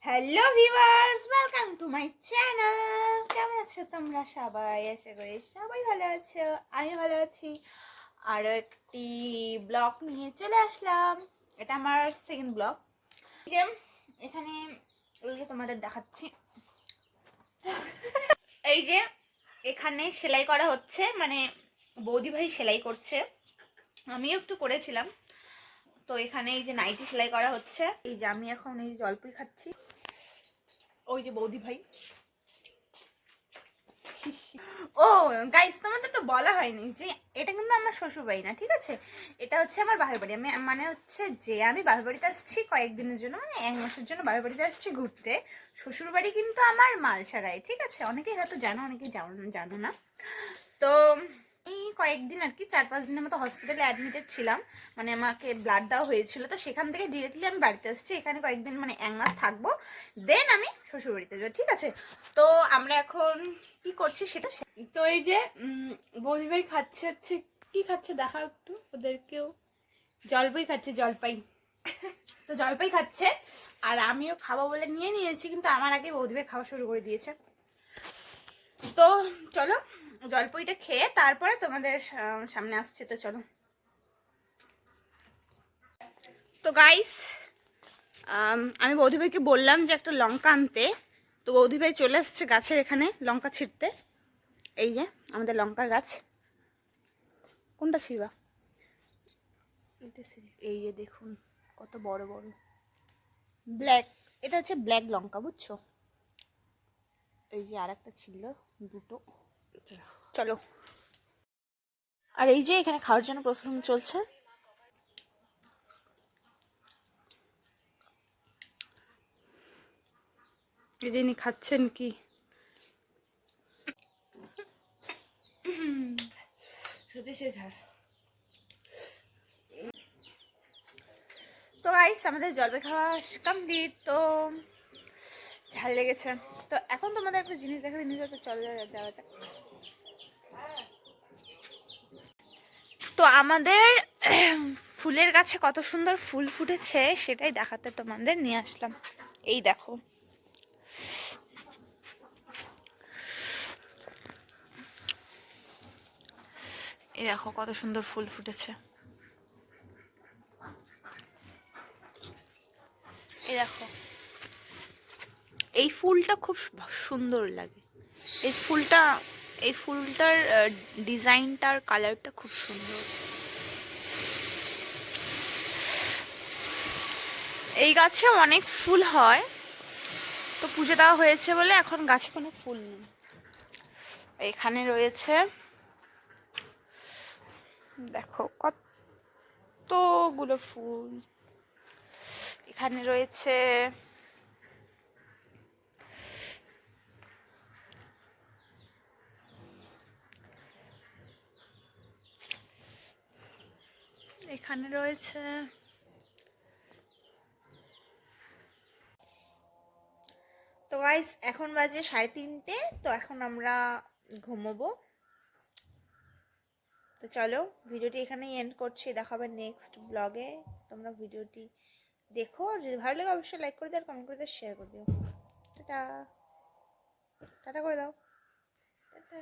Hello viewers, welcome to my channel. কেমন আছো তোমরা সবাই? আশা করি সবাই ভালো আছো, আমি ভালো আছি। আরও একটি ব্লগ নিয়ে চলে আসলাম। এটা আমার সেকেন্ড ব্লগ। যে এখানে তোমাদের দেখাচ্ছি, এই যে এখানে সেলাই করা হচ্ছে, মানে বৌদি ভাই সেলাই করছে, আমিও একটু করেছিলাম। তো এখানে এই যে নাইটি সেলাই করা হচ্ছে। এই যে আমি এখন এই জলপাই খাচ্ছি, ওই যে বৌদি ভাই। ও গাইস, তোমাদের তো বলা হয়নি যে এটা কিন্তু আমার শ্বশুর বাড়ি না, ঠিক আছে? এটা হচ্ছে আমার বাপের বাড়ি। আমি মানে হচ্ছে যে আমি বাপের বাড়িতে আসছি কয়েকদিনের জন্য, মানে 1 মাসের জন্য বাপের বাড়িতে আসছি ঘুরতে। শ্বশুর বাড়ি কিন্তু আমার মালসাগায়, ঠিক আছে? অনেকেই হয়তো জানো, অনেকেই জানো না। তো এই কয়েকদিন আর কি 4-5 দিনের মতো হসপিটালে অ্যাডমিটেড ছিলাম, মানে আমাকে ব্লাড দেওয়া হয়েছিল। তো সেখান থেকে ডিরেক্টলি আমি বাড়িতে আসছি। এখানে কয়েকদিন মানে 1 মাস থাকবো, দেন আমি শ্বশুরবাড়িতে যাবো, ঠিক আছে? তো আমরা এখন কি করছি সেটা। তো এই যে বৌদি ভাই খাচ্ছে, হচ্ছে কি খাচ্ছে দেখা একটু ওদেরকেও। জলপাই খাচ্ছে, জলপাই। তো জলপাই খাচ্ছে আর আমিও খাবো বলে নিয়ে নিয়েছি, কিন্তু আমার আগে বৌদি ভাই খাওয়া শুরু করে দিয়েছে। তো চলো জলপাইটা খেয়ে তারপরে তোমাদের সামনে আসছে। তো চলো। তো গাইস, আমি বৌদি ভাইকে বললাম যে একটা লঙ্কা আনতে। তো বৌদি ভাই চলে আসছে গাছের এখানে লঙ্কা ছিঁড়তে। এই যে আমাদের লঙ্কার গাছ। কোনটা ছিঁড়বা? এই যে দেখুন কত বড় বড় ব্ল্যাক, এটা হচ্ছে ব্ল্যাক লঙ্কা, বুঝছো? এই যে আর একটা ছিল, দুটো। চলো। আর এই যে এখানে খাওয়ার জন্য প্রসেসিং চলছে। এই যে ইনি খাচ্ছেন কি সত্যি সে ঝাল। তো গাইস, আমাদের জলপাই খাওয়া কমপ্লিট। তো ঝাল লেগেছে। তো এখন তোমাদের একটা জিনিস দেখা জিনিস, তো চলে যাওয়া যাক। তো আমাদের ফুলের গাছে কত সুন্দর ফুল ফুটেছে সেটাই দেখাতে তোমাদের নিয়ে আসলাম। এই দেখো, এই দেখো কত সুন্দর ফুল ফুটেছে। এই দেখো, এই ফুলটা খুব সুন্দর লাগে। এই ফুলটার ডিজাইনটার কালারটা খুব সুন্দর। এই গাছে অনেক ফুল হয়, তো পুজো দেওয়া হয়েছে বলে এখন গাছে কোনো ফুল নেই। এখানে রয়েছে দেখো কতগুলো ফুল। এখানে রয়েছে এখানে রয়েছে তো গাইস, এখন বাজে 3:30। তো এখন আমরা ঘুমোবো। তো চলো ভিডিওটি এখানেই এন্ড করছি, দেখা হবে নেক্সট ব্লগে। তোমরা ভিডিওটি দেখো, যদি ভালো লাগে অবশ্যই লাইক করে দিও, আর কমেন্ট করে দিও, শেয়ার করে দিও। টাটা। টাটা করে দাও। টাটা।